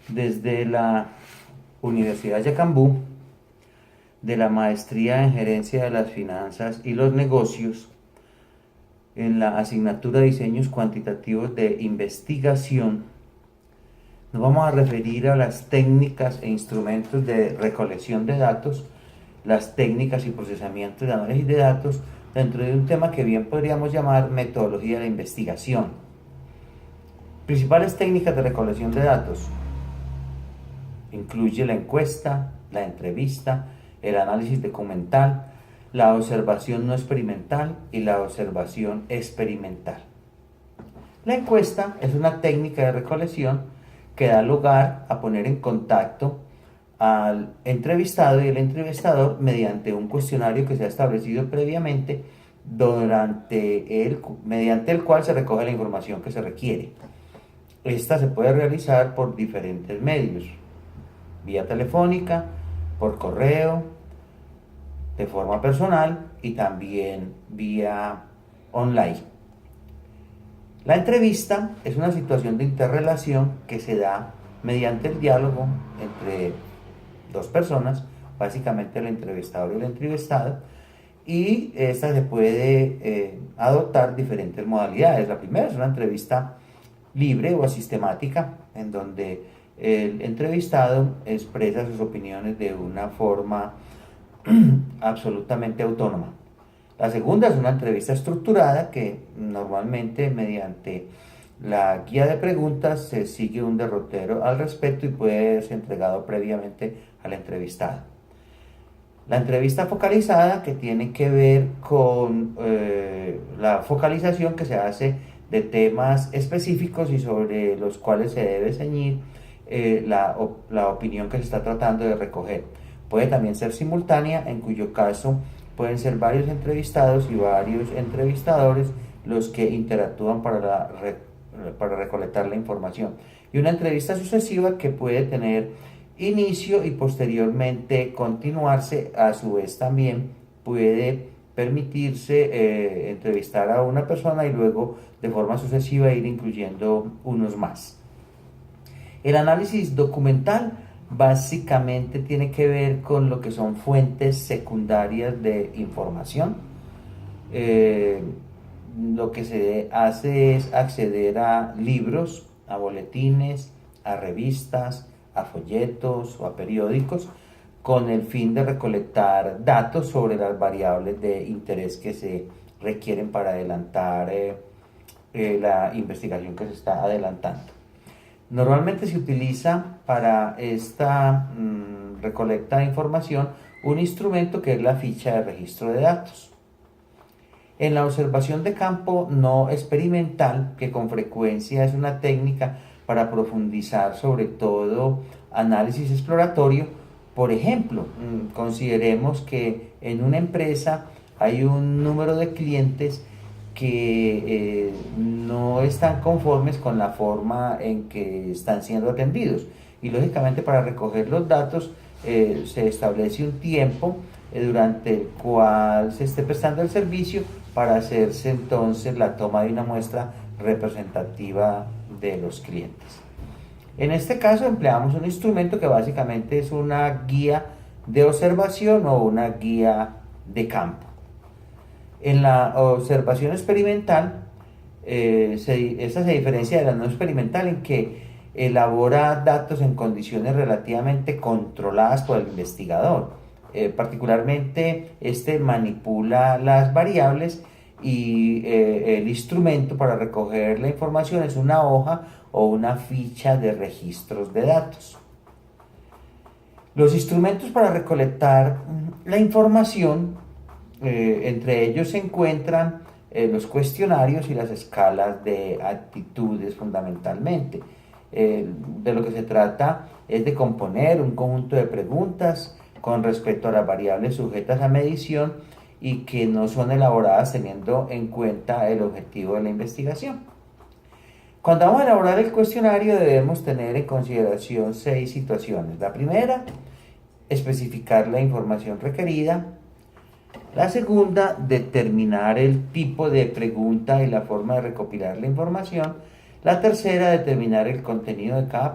desde la Universidad Yacambú, de la Maestría en Gerencia de las Finanzas y los Negocios, en la asignatura de Diseños Cuantitativos de Investigación. Nos vamos a referir a las técnicas e instrumentos de recolección de datos, las técnicas y procesamientos de análisis de datos, dentro de un tema que bien podríamos llamar metodología de investigación. Principales técnicas de recolección de datos: incluye la encuesta, la entrevista, el análisis documental, la observación no experimental y la observación experimental. La encuesta es una técnica de recolección que da lugar a poner en contacto al entrevistado y el entrevistador mediante un cuestionario que se ha establecido previamente, mediante el cual se recoge la información que se requiere. Esta se puede realizar por diferentes medios: vía telefónica, por correo, de forma personal y también vía online. La entrevista es una situación de interrelación que se da mediante el diálogo entre dos personas, básicamente el entrevistador y el entrevistado, y esta se puede adoptar diferentes modalidades. La primera es una entrevista libre o sistemática, en donde el entrevistado expresa sus opiniones de una forma absolutamente autónoma. La segunda es una entrevista estructurada, que normalmente mediante la guía de preguntas se sigue un derrotero al respecto y puede ser entregado previamente al entrevistado. La entrevista focalizada, que tiene que ver con la focalización que se hace de temas específicos y sobre los cuales se debe ceñir la opinión que se está tratando de recoger. Puede también ser simultánea, en cuyo caso pueden ser varios entrevistados y varios entrevistadores los que interactúan para recolectar la información. Y una entrevista sucesiva, que puede tener inicio y posteriormente continuarse. A su vez también puede permitirse entrevistar a una persona y luego de forma sucesiva ir incluyendo unos más. El análisis documental básicamente tiene que ver con lo que son fuentes secundarias de información. Lo que se hace es acceder a libros, a boletines, a revistas, a folletos o a periódicos, con el fin de recolectar datos sobre las variables de interés que se requieren para adelantar la investigación que se está adelantando. Normalmente se utiliza para esta recolecta de información un instrumento que es la ficha de registro de datos. En la observación de campo no experimental, que con frecuencia es una técnica para profundizar sobre todo análisis exploratorio, por ejemplo, consideremos que en una empresa hay un número de clientes que no están conformes con la forma en que están siendo atendidos, y lógicamente para recoger los datos se establece un tiempo durante el cual se esté prestando el servicio para hacerse entonces la toma de una muestra representativa de los clientes. En este caso empleamos un instrumento que básicamente es una guía de observación o una guía de campo. En la observación experimental, esta se diferencia de la no experimental en que elabora datos en condiciones relativamente controladas por el investigador. Particularmente, este manipula las variables y el instrumento para recoger la información es una hoja o una ficha de registros de datos. Los instrumentos para recolectar la información, entre ellos se encuentran los cuestionarios y las escalas de actitudes fundamentalmente. De lo que se trata es de componer un conjunto de preguntas con respecto a las variables sujetas a medición y que no son elaboradas teniendo en cuenta el objetivo de la investigación. Cuando vamos a elaborar el cuestionario debemos tener en consideración 6 situaciones. La primera, especificar la información requerida. La segunda, determinar el tipo de pregunta y la forma de recopilar la información. La tercera, determinar el contenido de cada pregunta.